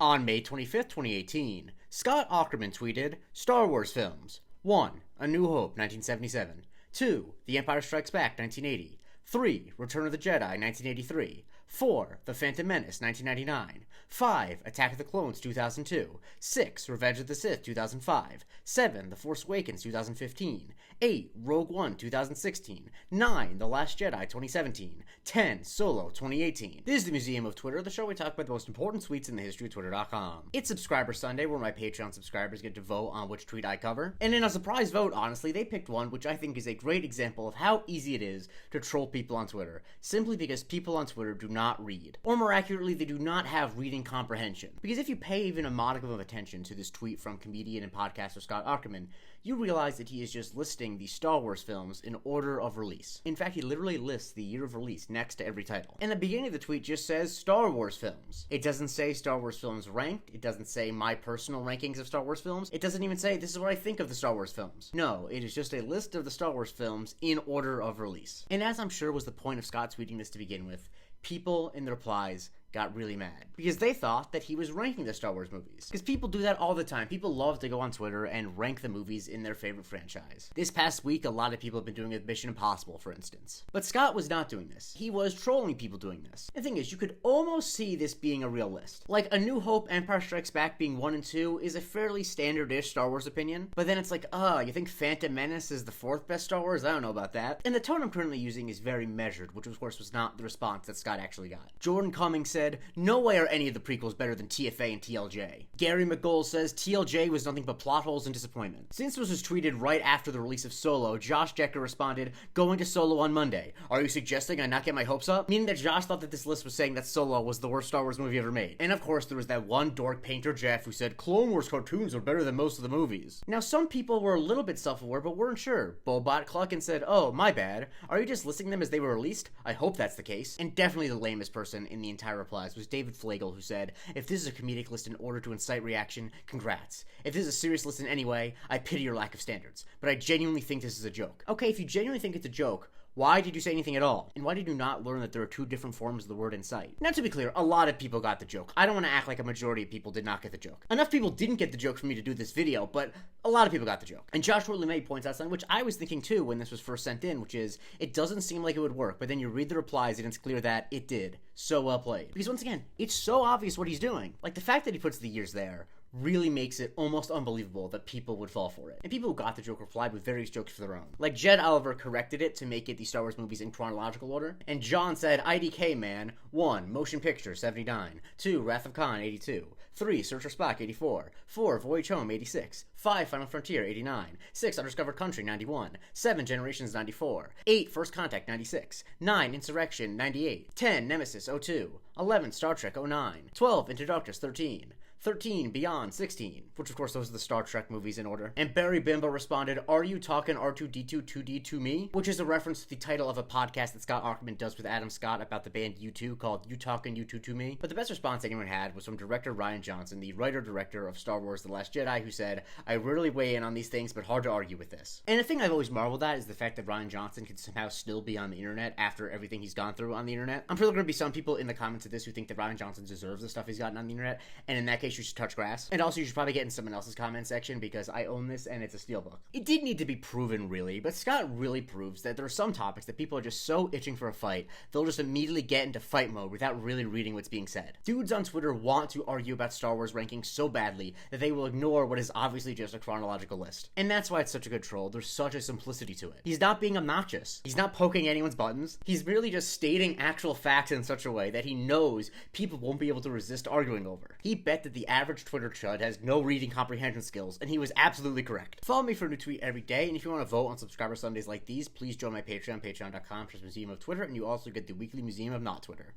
On May 25th, 2018, Scott Aukerman tweeted, Star Wars films. 1. A New Hope, 1977. 2. The Empire Strikes Back, 1980. 3. Return of the Jedi, 1983. 4. The Phantom Menace, 1999. 5. Attack of the Clones, 2002. 6. Revenge of the Sith, 2005. 7. The Force Awakens, 2015. 8. Rogue One, 2016. 9. The Last Jedi, 2017. 10. Solo, 2018. This is the Museum of Twitter, the show we talk about the most important tweets in the history of Twitter.com. It's Subscriber Sunday, where my Patreon subscribers get to vote on which tweet I cover. And in a surprise vote, honestly, they picked one which I think is a great example of how easy it is to troll people on Twitter, simply because people on Twitter do not read. Or more accurately, they do not have reading comprehension. Because if you pay even a modicum of attention to this tweet from comedian and podcaster Scott Aukerman, you realize that he is just listing the Star Wars films in order of release. In fact, he literally lists the year of release next to every title. And the beginning of the tweet just says Star Wars films. It doesn't say Star Wars films ranked. It doesn't say my personal rankings of Star Wars films. It doesn't even say this is what I think of the Star Wars films. No, it is just a list of the Star Wars films in order of release. And as I'm sure was the point of Scott tweeting this to begin with, people in the replies got really mad because they thought that he was ranking the Star Wars movies. Because people do that all the time. People love to go on Twitter and rank the movies in their favorite franchise. This past week, a lot of people have been doing it with Mission Impossible, for instance. But Scott was not doing this. He was trolling people doing this. The thing is, you could almost see this being a real list. Like, A New Hope, Empire Strikes Back being 1 and 2 is a fairly standard-ish Star Wars opinion. But then it's like, you think Phantom Menace is the 4th best Star Wars? I don't know about that. And the tone I'm currently using is very measured, which of course was not the response that Scott actually got. Jordan Cummings said, no way are any of the prequels better than TFA and TLJ. Gary McGoll says TLJ was nothing but plot holes and disappointment. Since this was tweeted right after the release of Solo, Josh Decker responded, going to Solo on Monday. Are you suggesting I not get my hopes up? Meaning that Josh thought that this list was saying that Solo was the worst Star Wars movie ever made. And of course there was that one dork painter Jeff who said Clone Wars cartoons are better than most of the movies. Now some people were a little bit self-aware but weren't sure. Bobot Cluckin said, oh, my bad. Are you just listing them as they were released? I hope that's the case. And definitely the lamest person in the entire replies was David Flagel, who said, if this is a comedic list in order to incite reaction, congrats. If this is a serious list in any way, I pity your lack of standards. But I genuinely think this is a joke. Okay, if you genuinely think it's a joke, why did you say anything at all? And why did you not learn that there are two different forms of the word incite? Now, to be clear, a lot of people got the joke. I don't want to act like a majority of people did not get the joke. Enough people didn't get the joke for me to do this video, but a lot of people got the joke. And Josh Wortley points out something which I was thinking too when this was first sent in, which is, it doesn't seem like it would work, but then you read the replies and it's clear that it did. So well played. Because once again, it's so obvious what he's doing. Like, the fact that he puts the years there really makes it almost unbelievable that people would fall for it. And people who got the joke replied with various jokes for their own. Like, Jed Oliver corrected it to make it the Star Wars movies in chronological order. And John said, IDK, man. 1. Motion Picture, 79. 2. Wrath of Khan, 82. 3. Search for Spock, 84. 4. Voyage Home, 86. 5. Final Frontier, 89. 6. Undiscovered Country, 91. 7. Generations, 94. 8. First Contact, 96. 9. Insurrection, 98. 10. Nemesis, 02. 11. Star Trek, 09. 12. Into Darkness, 13. 13, Beyond, 16, which of course those are the Star Trek movies in order. And Barry Bimbo responded, are you talking R2-D2 2D to me? Which is a reference to the title of a podcast that Scott Aukerman does with Adam Scott about the band U2 called You Talking U2 to Me. But the best response anyone had was from director Rian Johnson, the writer-director of Star Wars The Last Jedi, who said, I rarely weigh in on these things, but hard to argue with this. And the thing I've always marveled at is the fact that Rian Johnson can somehow still be on the internet after everything he's gone through on the internet. I'm sure there are going to be some people in the comments of this who think that Rian Johnson deserves the stuff he's gotten on the internet, and in that case you should touch grass. And also, you should probably get in someone else's comment section because I own this and it's a steelbook. It did need to be proven, really, but Scott really proves that there are some topics that people are just so itching for a fight, they'll just immediately get into fight mode without really reading what's being said. Dudes on Twitter want to argue about Star Wars rankings so badly that they will ignore what is obviously just a chronological list. And that's why it's such a good troll. There's such a simplicity to it. He's not being obnoxious. He's not poking anyone's buttons. He's really just stating actual facts in such a way that he knows people won't be able to resist arguing over. He bet that the average Twitter chud has no reading comprehension skills, and he was absolutely correct. Follow me for a new tweet every day, and if you want to vote on Subscriber Sundays like these, please join my Patreon, patreon.com/Museum of Twitter, and you also get the weekly Museum of Not Twitter.